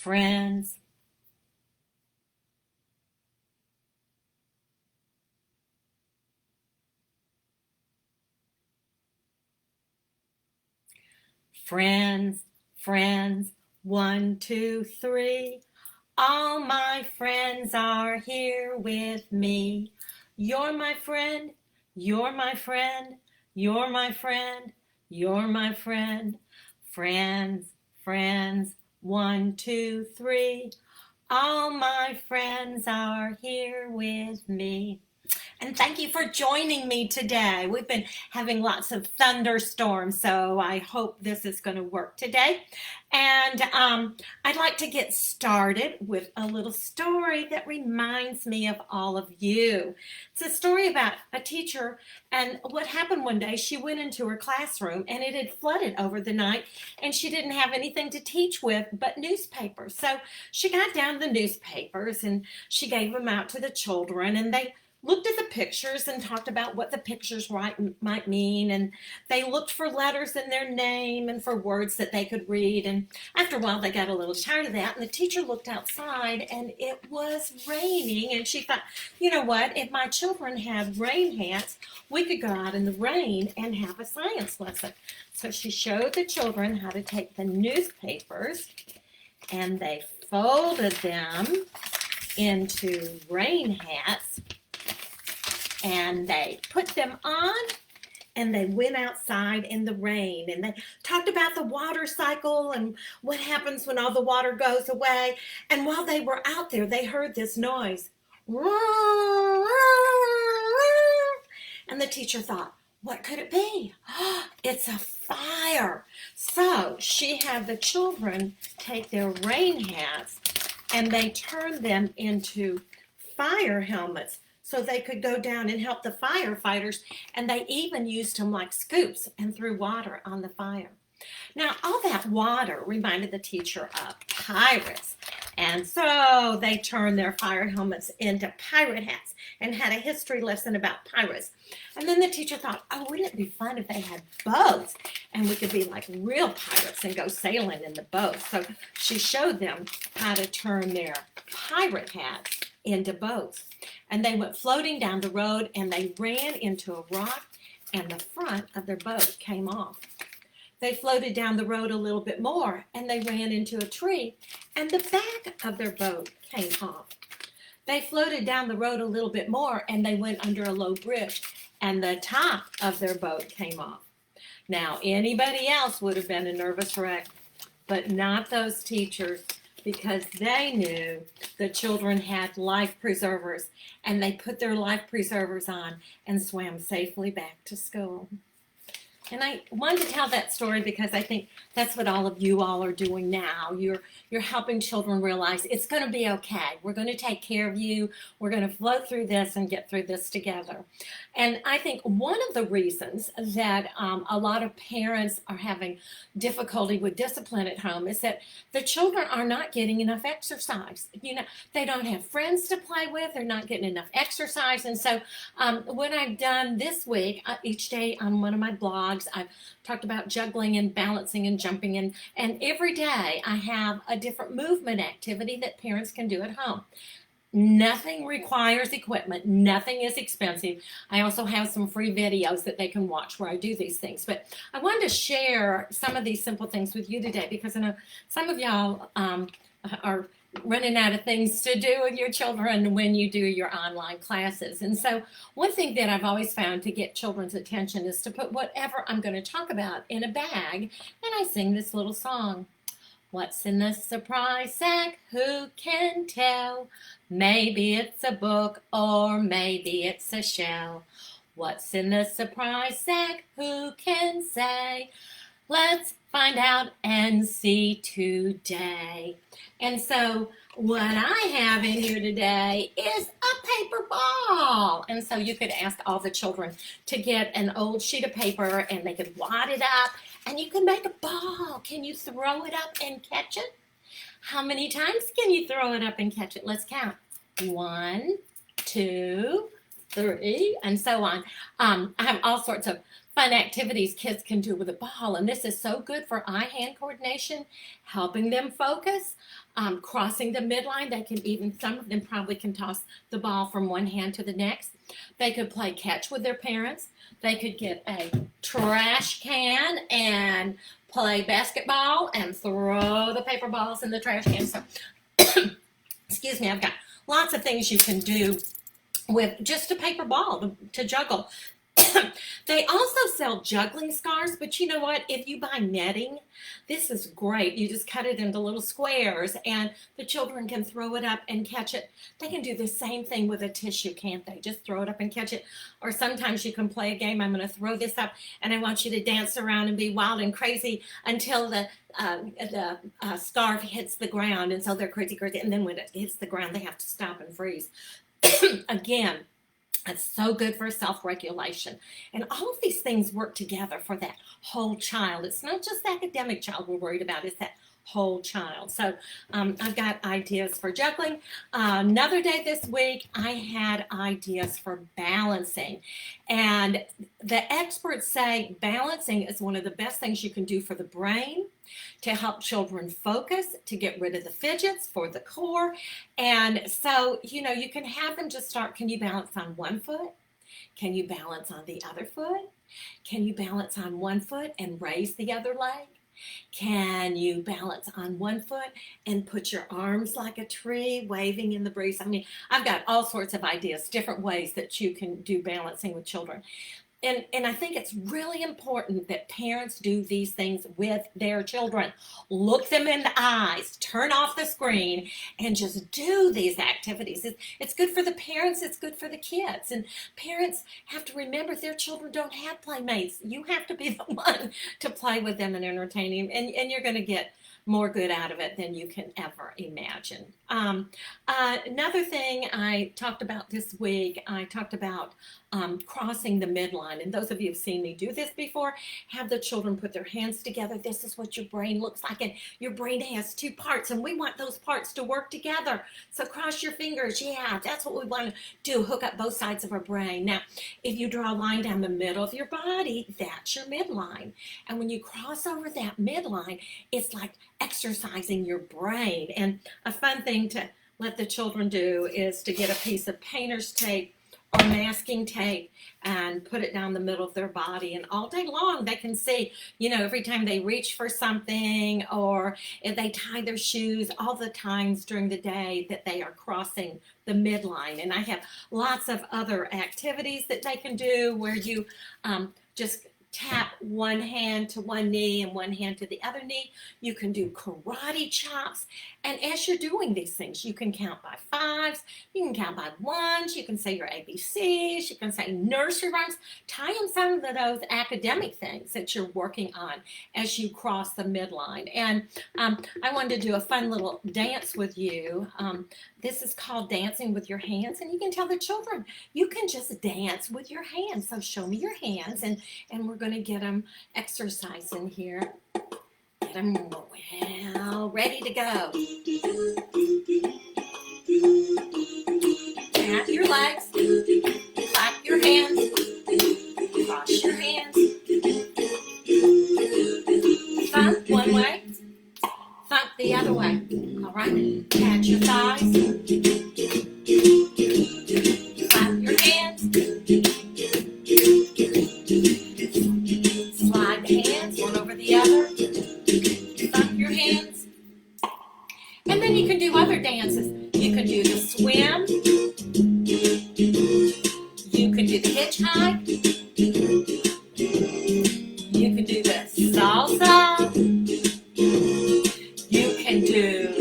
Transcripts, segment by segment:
friends, friends, friends, one, two, three. All my friends are here with me. You're my friend, you're my friend, you're my friend, you're my friend. Friends, friends, one, two, three. All my friends are here with me. And thank you for joining me today. We've been having lots of thunderstorms, so I hope this is going to work today. And I'd like to get started with a little story that reminds me of all of you. It's a story about a teacher and what happened one day. She went into her classroom and it had flooded over the night, and she didn't have anything to teach with but newspapers. So she got down the newspapers and she gave them out to the children, and they looked at the pictures and talked about what the pictures might mean, and they looked for letters in their name and for words that they could read. And after a while they got a little tired of that, and the teacher looked outside and it was raining, and she thought, you know what, if my children had rain hats, we could go out in the rain and have a science lesson. So she showed the children how to take the newspapers, and they folded them into rain hats, and they put them on, and they went outside in the rain, and they talked about the water cycle and what happens when all the water goes away. And while they were out there, they heard this noise. And the teacher thought, what could it be? It's a fire. So she had the children take their rain hats and they turned them into fire helmets, so they could go down and help the firefighters, and they even used them like scoops and threw water on the fire. Now, all that water reminded the teacher of pirates, and so they turned their fire helmets into pirate hats and had a history lesson about pirates. And then the teacher thought, oh, wouldn't it be fun if they had boats, and we could be like real pirates and go sailing in the boat. So she showed them how to turn their pirate hats into boats. And they went floating down the road, and they ran into a rock, and the front of their boat came off. They floated down the road a little bit more, and they ran into a tree, and the back of their boat came off. They floated down the road a little bit more, and they went under a low bridge, and the top of their boat came off. Now, anybody else would have been a nervous wreck, but not those teachers, because they knew the children had life preservers, and they put their life preservers on and swam safely back to school. And I wanted to tell that story because I think that's what all of you all are doing now. You're helping children realize it's going to be okay. We're going to take care of you. We're going to float through this and get through this together. And I think one of the reasons that a lot of parents are having difficulty with discipline at home is that the children are not getting enough exercise. You know, they don't have friends to play with. They're not getting enough exercise. And so what I've done this week, each day on one of my blogs, I've talked about juggling and balancing and jumping, and every day I have a different movement activity that parents can do at home. Nothing requires equipment. Nothing is expensive. I also have some free videos that they can watch where I do these things. But I wanted to share some of these simple things with you today because I know some of y'all are running out of things to do with your children when you do your online classes. And so one thing that I've always found to get children's attention is to put whatever I'm going to talk about in a bag, and I sing this little song. What's in the surprise sack? Who can tell? Maybe it's a book or maybe it's a shell. What's in the surprise sack? Who can say? Let's find out and see today. And so what I have in here today is a paper ball. And so you could ask all the children to get an old sheet of paper and they could wad it up and you can make a ball. Can you throw it up and catch it? How many times can you throw it up and catch it? Let's count. 1, 2, 3, and so on. I have all sorts of fun activities kids can do with a ball, and this is so good for eye-hand coordination, helping them focus, crossing the midline. They can even, some of them probably can toss the ball from one hand to the next. They could play catch with their parents. They could get a trash can and play basketball and throw the paper balls in the trash can. So, excuse me, I've got lots of things you can do with just a paper ball to juggle. They also sell juggling scars, but you know what? If you buy netting, this is great. You just cut it into little squares, and the children can throw it up and catch it. They can do the same thing with a tissue, can't they? Just throw it up and catch it. Or sometimes you can play a game. I'm going to throw this up, and I want you to dance around and be wild and crazy until the scarf hits the ground, and so they're crazy, and then when it hits the ground, they have to stop and freeze. Again, it's so good for self-regulation. And all of these things work together for that whole child. It's not just the academic child we're worried about, it's that whole child. So I've got ideas for juggling. Another day this week, I had ideas for balancing. And the experts say balancing is one of the best things you can do for the brain, to help children focus, to get rid of the fidgets, for the core. And so, you know, you can have them just start, can you balance on one foot? Can you balance on the other foot? Can you balance on one foot and raise the other leg? Can you balance on one foot and put your arms like a tree waving in the breeze? I mean, I've got all sorts of ideas, different ways that you can do balancing with children. And I think it's really important that parents do these things with their children. Look them in the eyes, turn off the screen, and just do these activities. It's good for the parents, it's good for the kids. And parents have to remember their children don't have playmates. You have to be the one to play with them and entertain them, and you're going to get more good out of it than you can ever imagine. Another thing I talked about this week, I talked about crossing the midline. And those of you who have seen me do this before, have the children put their hands together. This is what your brain looks like. And your brain has two parts, and we want those parts to work together. So cross your fingers. Yeah, that's what we want to do, hook up both sides of our brain. Now, if you draw a line down the middle of your body, that's your midline. And when you cross over that midline, it's like exercising your brain. And a fun thing to let the children do is to get a piece of painter's tape or masking tape and put it down the middle of their body, and all day long they can see, you know, every time they reach for something or if they tie their shoes, all the times during the day that they are crossing the midline. And I have lots of other activities that they can do where you just tap one hand to one knee and one hand to the other knee. You can do karate chops. And as you're doing these things, you can count by fives, you can count by ones, you can say your ABCs, you can say nursery rhymes. Tie in some of those academic things that you're working on as you cross the midline. And I wanted to do a fun little dance with you. This is called dancing with your hands, and you can tell the children, you can just dance with your hands. So show me your hands, and we're going to get them exercising here. Get them well ready to go. Tap your legs, clap your hands, cross your hands. Thump one way, thump the other way. All right, catch your thighs, clap your hands, slide the hands one over the other, thump your hands. And then you can do other dances. You can do the swim, you can do the hitchhike, you can do the salsa, you can do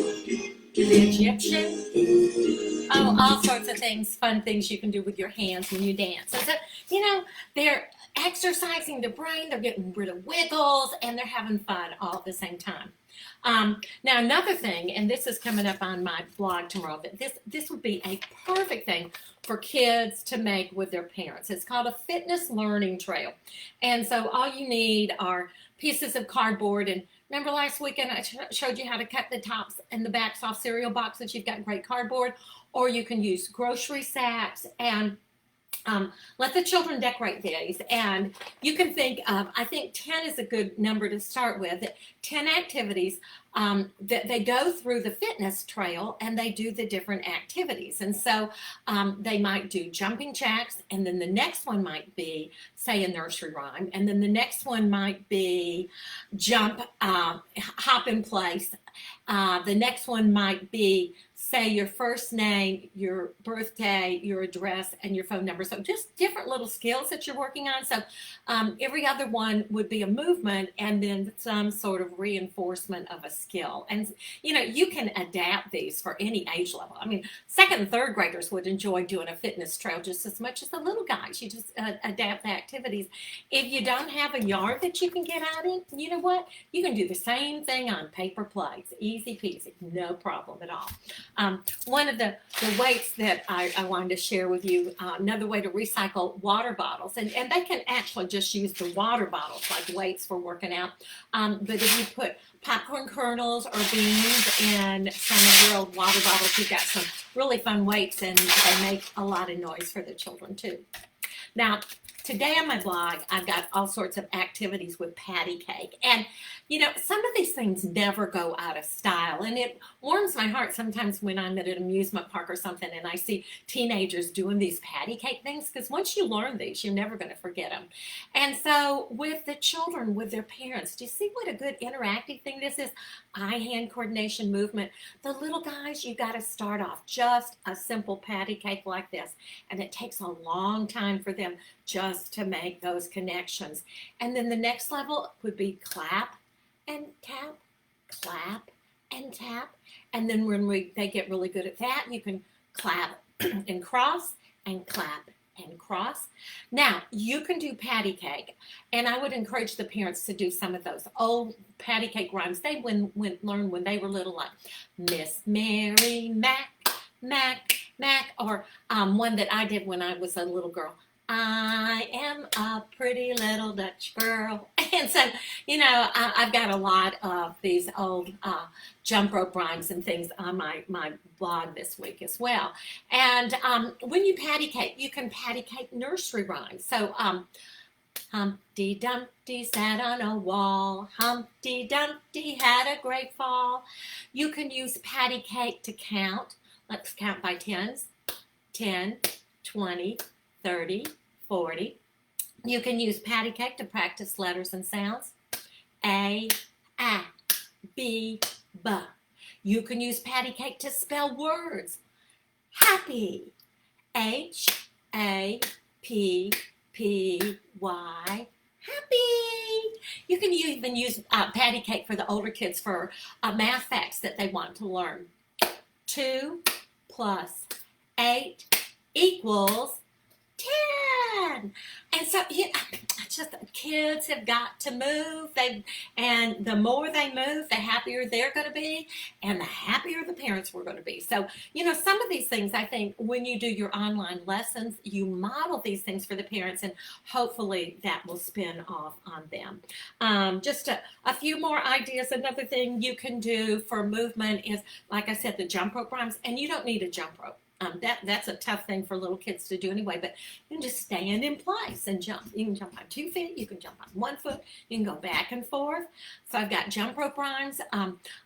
the Egyptian. Oh, all sorts of things, fun things you can do with your hands when you dance. So, you know, they're exercising the brain, they're getting rid of wiggles, and they're having fun all at the same time. Now, another thing, and this is coming up on my blog tomorrow, but this would be a perfect thing for kids to make with their parents. It's called a fitness learning trail. And so all you need are pieces of cardboard. And remember last weekend I showed you how to cut the tops and the backs off cereal boxes. You've got great cardboard. Or you can use grocery sacks and Let the children decorate these, and you can think of, I think 10 is a good number to start with. 10 activities that they go through the fitness trail and they do the different activities. And so they might do jumping jacks, and then the next one might be, say, a nursery rhyme, and then the next one might be jump, hop in place. The next one might be, say, your first name, your birthday, your address, and your phone number. So just different little skills that you're working on. So every other one would be a movement and then some sort of reinforcement of a skill. And, you can adapt these for any age level. I mean, second and third graders would enjoy doing a fitness trail just as much as the little guys. You just adapt the activities. If you don't have a yard that you can get out in, you know what? You can do the same thing on paper plates. Easy peasy, no problem at all. One of the weights that I wanted to share with you, another way to recycle water bottles, and they can actually just use the water bottles like weights for working out. But if you put popcorn kernels or beans in some of your old water bottles, you've got some really fun weights, and they make a lot of noise for the children too. Now, today on my blog, I've got all sorts of activities with Pattycake. And, some of these things never go out of style. And it warms my heart sometimes when I'm at an amusement park or something and I see teenagers doing these Pattycake things, because once you learn these, you're never going to forget them. And so with the children, with their parents, do you see what a good interactive thing this is? Eye-hand coordination movement. The little guys, you got to start off just a simple Pattycake like this. And it takes a long time for them just to make those connections. And then the next level would be clap and tap, clap and tap. And then when they get really good at that, you can clap and cross and clap and cross. Now, you can do Pattycake, and I would encourage the parents to do some of those old Pattycake rhymes they learned when they were little, like Miss Mary Mac, Mac, Mac, or one that I did when I was a little girl. I am a pretty little Dutch girl. And so, I've got a lot of these old jump rope rhymes and things on my blog this week as well. And when you Pattycake, you can Pattycake nursery rhymes. So, Humpty Dumpty sat on a wall. Humpty Dumpty had a great fall. You can use Pattycake to count. Let's count by tens. 10, 20, 30, 40. You can use Pattycake to practice letters and sounds. A, B, B. You can use Pattycake to spell words. Happy. H, A, P, P, Y. Happy. You can even use Pattycake for the older kids for math facts that they want to learn. 2 plus 8 equals 10. And so, just kids have got to move. And the more they move, the happier they're going to be, and the happier the parents were going to be. So, some of these things, I think, when you do your online lessons, you model these things for the parents, and hopefully that will spin off on them. Just a few more ideas. Another thing you can do for movement is, like I said, the jump rope rhymes, and you don't need a jump rope. That's a tough thing for little kids to do anyway, but you can just stand in place and jump. You can jump on 2 feet, you can jump on 1 foot, you can go back and forth. So I've got jump rope rhymes.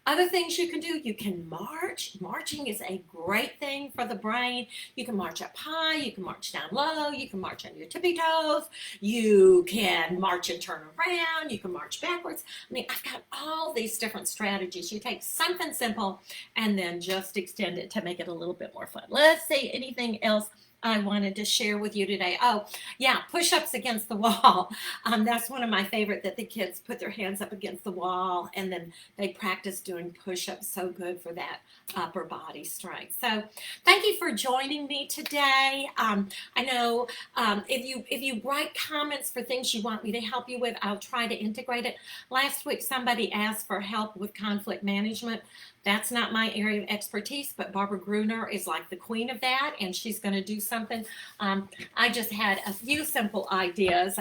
Other things you can do, you can march. Marching is a great thing for the brain. You can march up high, you can march down low, you can march on your tippy toes, you can march and turn around, you can march backwards. I mean, I've got all these different strategies. You take something simple and then just extend it to make it a little bit more fun. Let's see, anything else I wanted to share with you today? Oh, yeah, push-ups against the wall. That's one of my favorite, that the kids put their hands up against the wall and then they practice doing push-ups. So good for that upper body strength. So thank you for joining me today. I know if you write comments for things you want me to help you with, I'll try to integrate it. Last week, somebody asked for help with conflict management. That's not my area of expertise, but Barbara Gruner is like the queen of that, and she's going to do something. I just had a few simple ideas.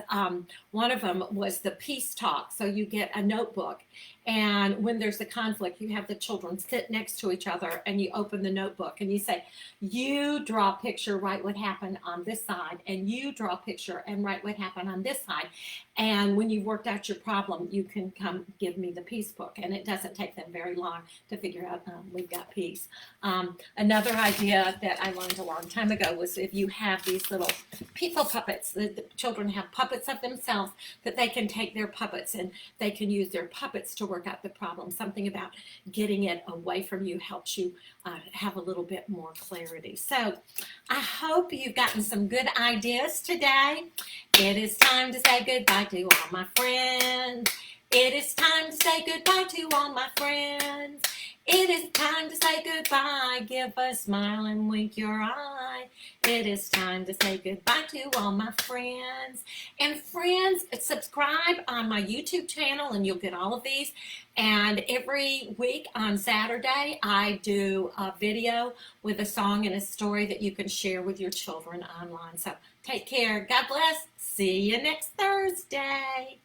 One of them was the peace talk. So you get a notebook And when there's a conflict, you have the children sit next to each other and you open the notebook and you say, you draw a picture, write what happened on this side, and you draw a picture and write what happened on this side. And when you've worked out your problem, you can come give me the peace book. And it doesn't take them very long to figure out we've got peace. Another idea that I learned a long time ago was if you have these little people puppets, the children have puppets of themselves, that they can take their puppets and they can use their puppets to work out the problem. Something about getting it away from you helps you have a little bit more clarity. So I hope you've gotten some good ideas today. It is time to say goodbye to all my friends. It is time to say goodbye to all my friends. It is time to say goodbye. Give a smile and wink your eye. It is time to say goodbye to all my friends. And friends, subscribe on my YouTube channel and you'll get all of these. And every week on Saturday, I do a video with a song and a story that you can share with your children online. So take care. God bless. See you next Thursday.